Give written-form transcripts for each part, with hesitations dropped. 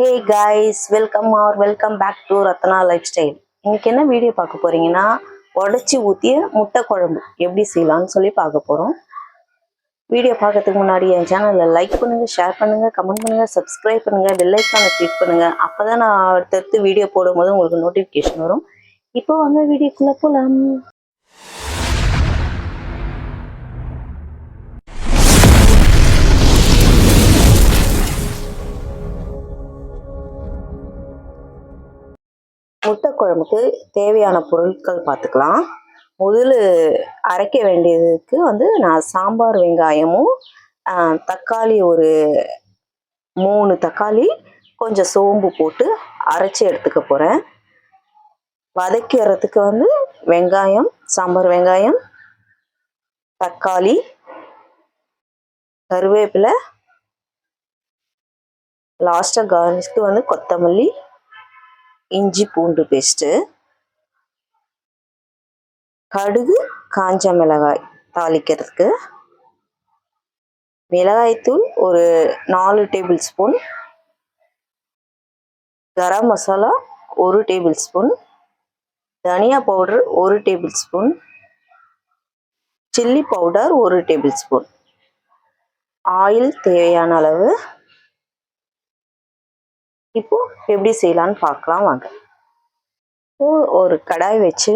Hey guys, welcome back to Ratna lifestyle. இன்னைக்கு என்ன video பார்க்க போறீங்கன்னா, உடச்சி ஊற்றிய முட்டை குழம்பு எப்படி செய்யலாம்னு சொல்லி பார்க்க போகிறோம். வீடியோ பார்க்கறதுக்கு முன்னாடி என் சேனலில் லைக் பண்ணுங்கள், ஷேர் பண்ணுங்கள், கமெண்ட் பண்ணுங்கள், சப்ஸ்கிரைப் பண்ணுங்கள், பெல் ஐக்கானை கிளிக் பண்ணுங்கள். அப்போ தான் நான் அடுத்தடுத்து வீடியோ போடும்போது உங்களுக்கு நோட்டிஃபிகேஷன் வரும். இப்போ வாங்க வீடியோக்குள்ளே போகலாம். முட்டை குழம்புக்கு தேவையான பொருட்கள் பார்த்துக்கலாம். முதல்ல அரைக்க வேண்டியதுக்கு நான் சாம்பார் வெங்காயமும் தக்காளி ஒரு 3 தக்காளி கொஞ்சம் சோம்பு போட்டு அரைச்சி எடுத்துக்க போகிறேன். வதக்கிறதுக்கு வெங்காயம், சாம்பார் வெங்காயம், தக்காளி, கருவேப்பிலை, லாஸ்ட்டாக கார்னிஷ்க்கு கொத்தமல்லி, இஞ்சி பூண்டு பேஸ்ட்டு, கடுகு, காஞ்ச மிளகாய் தாளிக்கிறதுக்கு, மிளகாய்த்தூள் ஒரு 4 table spoon, garam masala 1 table spoon, தனியா powder 1 table spoon, chilli powder 1 table spoon, oil தேவையான அளவு. இப்போ எப்படி செய்யலான்னு பார்க்கலாம் வாங்க. ஒரு கடாய் வச்சு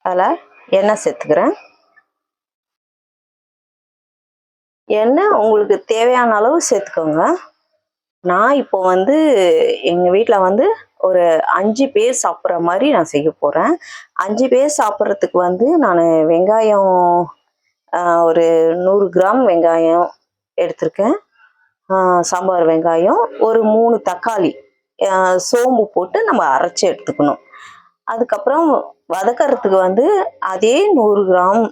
அதில் எண்ணெய் சேர்த்துக்கிறேன். எண்ணெய் உங்களுக்கு தேவையான அளவு சேர்த்துக்கோங்க. நான் இப்போ எங்கள் வீட்டில் ஒரு 5 பேர் சாப்பிட்ற மாதிரி நான் செய்ய போகிறேன். 5 பேர் சாப்பிட்றதுக்கு நான் வெங்காயம் ஒரு 100 கிராம் வெங்காயம் எடுத்திருக்கேன். சாம்பார் வெங்காயம் ஒரு 3 தக்காளி, சோம்பு போட்டு நம்ம அரைச்சி எடுத்துக்கணும். அதுக்கப்புறம் வதக்கிறதுக்கு அதே 100 கிராம்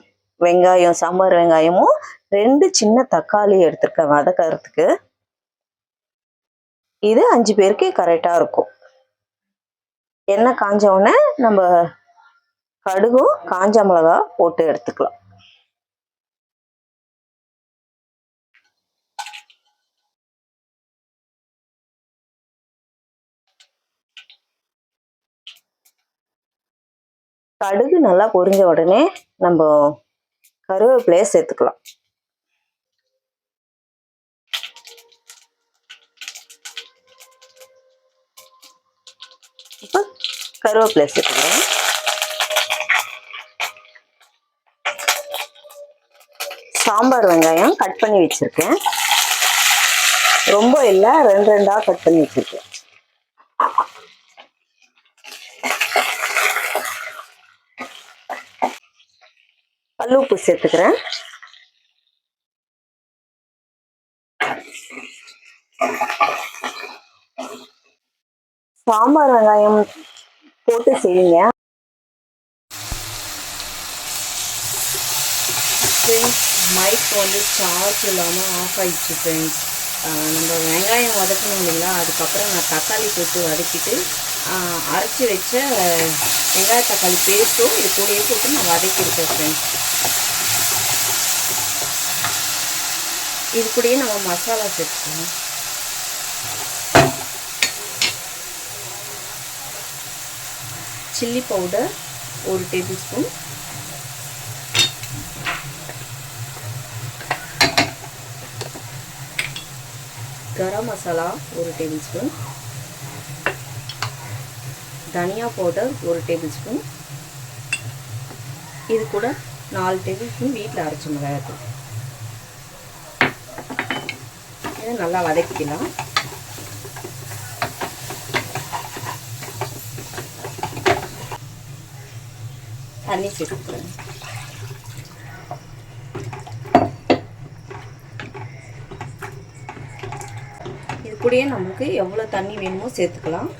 வெங்காயம், சாம்பார் வெங்காயமும் 2 சின்ன தக்காளி எடுத்திருக்கேன் வதக்கிறதுக்கு. இது 5 பேருக்கு கரெக்டாக இருக்கும். எண்ணெய் காஞ்ச உடனே நம்ம கடுகும் காஞ்ச மிளகா போட்டு எடுத்துக்கலாம். கடுகு நல்லா பொரிஞ்ச உடனே நம்ம கருவேப்பிலையை சேர்த்துக்கலாம். இப்போ கருவேப்பிலை சேர்த்துக்கிறேன். சாம்பார் வெங்காயம் கட் பண்ணி வச்சிருக்கேன். ரொம்ப இல்லை, 2 கட் பண்ணி வச்சிருக்கேன். கல்லுப்பு சேர்த்துக்கிறேன். சாம்பார் வெங்காயம் போட்டு செய்யுங்க. ஃப்ரெண்ட்ஸ், மைக் சார்ஜ் இல்லாமல் ஆஃப் ஆயிடுச்சு ஃப்ரெண்ட்ஸ். நம்ம வெங்காயம் வதக்கணும் இல்லைங்களா, அதுக்கப்புறம் நான் தக்காளி போட்டு வதக்கிட்டு அரைச்சி வச்ச வெங்காய தக்காளி பேஸ்ட்டும் இது கூடயே போட்டு நான் வதக்கியிருக்கேன் ஃப்ரெண்ட்ஸ். இது கூடயே நம்ம மசாலா சேர்த்துக்கலாம். Chilli powder 1 table spoon, garam masala 1 table spoon, தனியா பவுடர் 1 டேபிள் ஸ்பூன், இது கூட 4 டேபிள் ஸ்பூன் வீட்டில் அரைச்ச மிளகாய்த்தூள். இதை நல்லா வதக்கிக்கலாம். தண்ணி சேர்த்துக்கிறேன். இது கூடயே நமக்கு எவ்வளோ தண்ணி வேணுமோ சேர்த்துக்கலாம்.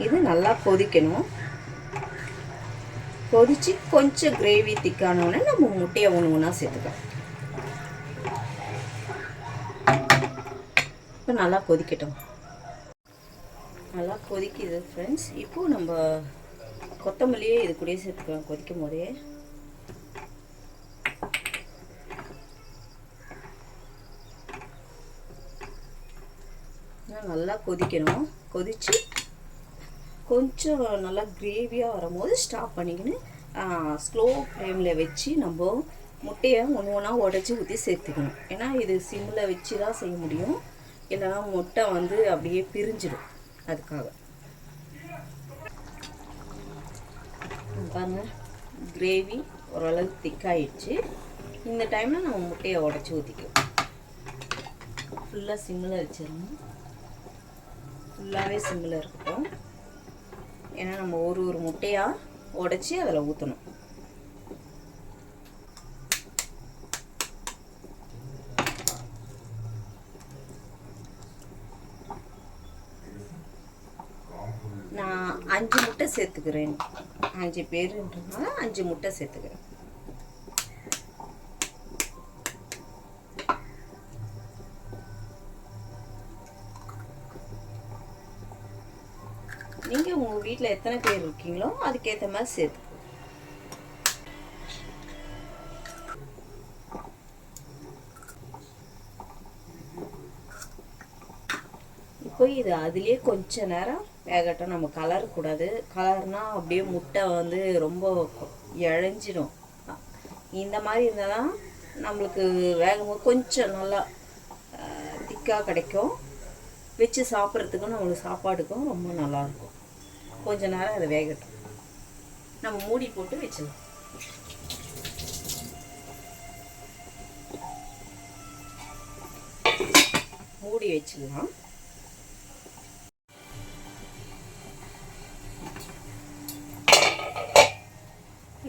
இது நல்லா கொதிக்கணும். கொதிச்சு கொஞ்சம் கிரேவி திக்கானோடனே நம்ம முட்டையை ஒன்று சேர்த்துக்கலாம். இப்போ நல்லா கொதிக்கட்டும். நல்லா கொதிக்குது ஃப்ரெண்ட்ஸ். இப்போது நம்ம கொத்தமல்லியே இது கூடயே சேர்த்துக்கலாம் கொதிக்கும் போதே. பாருங்கள் நல்லா கொதிக்கணும். கொதித்து கொஞ்சம் நல்லா கிரேவியாக வரும்போது ஸ்டாப் பண்ணிக்கின்னு ஸ்லோ ஃப்ளேமில் வச்சு நம்ம முட்டையை ஒன்று ஒன்றா உடச்சி ஊற்றி சேர்த்துக்கணும். ஏன்னா இது சிம்மில் வச்சு தான் செய்ய முடியும், இல்லைனா முட்டை வந்து அப்படியே பிரிஞ்சிடும். அதுக்காக பாருங்கள் கிரேவி ஓரளவுக்கு திக்காயிடுச்சு. இந்த டைமில் நம்ம முட்டையை உடச்சி ஊற்றிக்கலாம். ஃபுல்லாக சிம்மில் வச்சிடணும். ஃபுல்லாகவே சிம்மில் இருக்கட்டும். ஏன்னா நம்ம ஒரு ஒரு முட்டையாக உடச்சி அதில் ஊற்றணும். நான் 5 முட்டை சேர்த்துக்கிறேன். 5 பேருன்றதுனால 5 முட்டை சேர்த்துக்கிறேன். நீங்கள் உங்கள் வீட்டில் எத்தனை பேர் இருக்கீங்களோ அதுக்கேற்ற மாதிரி சேர்த்து. இப்போ இது அதுலேயே கொஞ்ச நேரம் வேகட்டும். நம்ம கலர் கூடாது. கலர்னால் அப்படியே முட்டை வந்து ரொம்ப இழைஞ்சிடும். இந்த மாதிரி இருந்தால் தான் நம்மளுக்கு வேகும்போது கொஞ்சம் நல்லா திக்காக கிடைக்கும். வச்சு சாப்பிட்றதுக்கும் நம்மளுக்கு சாப்பாடுக்கும் ரொம்ப நல்லாயிருக்கும். கொஞ்ச நேரம் அதை வேகட்டும். நம்ம மூடி போட்டு வச்சிடலாம். மூடி வச்சிடலாம்.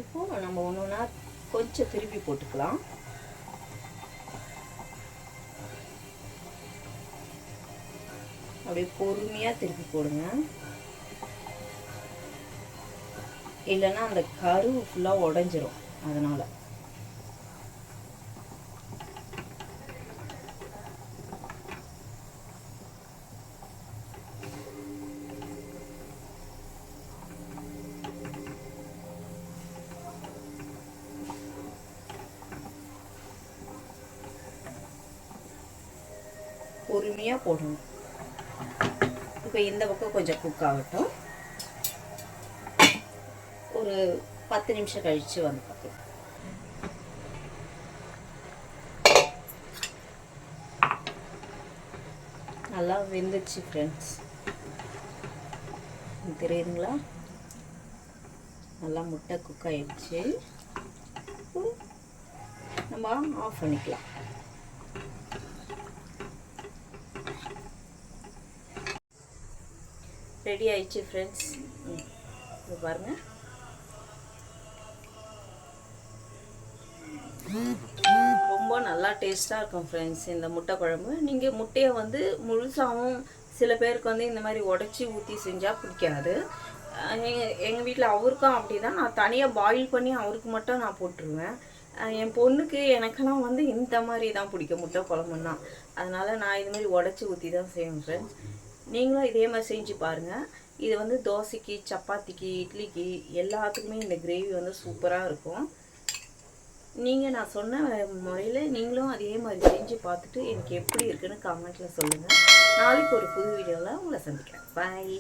இப்போ நம்ம ஒன்று ஒன்றா கொஞ்சம் திருப்பி போட்டுக்கலாம். அப்படியே பொறுமையாக திருப்பி போடுங்க. இல்லைன்னா அந்த கரு ஃபுல்லாக உடஞ்சிரும். அதனால் பொறுமையாக போடணும். இப்போ இந்த பக்கம் கொஞ்சம் குக் ஆகட்டும். ஒரு 10 நிமிஷம் கழித்து வந்து பார்க்கலாம். நல்லா வெந்துச்சு ஃப்ரெண்ட்ஸ். தெரியுதுங்களா? நல்லா முட்டை குக் ஆயிடுச்சு. நம்ம ஆஃப் பண்ணிக்கலாம். ரெடி ஆயிடுச்சு ஃப்ரெண்ட்ஸ். இது பாருங்கள். ரொம்ப நல்லா டேஸ்ட்டாக இருக்கும் ஃப்ரெண்ட்ஸ் இந்த முட்டை குழம்பு. நீங்கள் முட்டையை வந்து முழுசாகவும், சில பேருக்கு வந்து இந்த மாதிரி உடச்சி ஊற்றி செஞ்சால் பிடிக்காது. எங்கள் வீட்டில் அவருக்கும் அப்படி தான். நான் தனியாக பாயில் பண்ணி அவருக்கு மட்டும் நான் போட்டுருவேன். என் பொண்ணுக்கு எனக்கெல்லாம் வந்து இந்த மாதிரி தான் பிடிக்கும் முட்டை குழம்புன்னா. அதனால் நான் இது மாதிரி உடச்சி ஊற்றி தான் செய்வேன் ஃப்ரெண்ட்ஸ். நீங்களும் இதே மாதிரி செஞ்சு பாருங்கள். இது வந்து தோசைக்கு, சப்பாத்திக்கு, இட்லிக்கு எல்லாத்துக்குமே இந்த கிரேவி வந்து சூப்பராக இருக்கும். நீங்கள் நான் சொன்ன முறையில் நீங்களும் அதே மாதிரி செஞ்சு பார்த்துட்டு எனக்கு எப்படி இருக்குன்னு கமெண்ட்டில் சொல்லுங்கள். நாளைக்கு ஒரு புது வீடியோவில் உங்களை சந்திக்கிறேன். பாய்.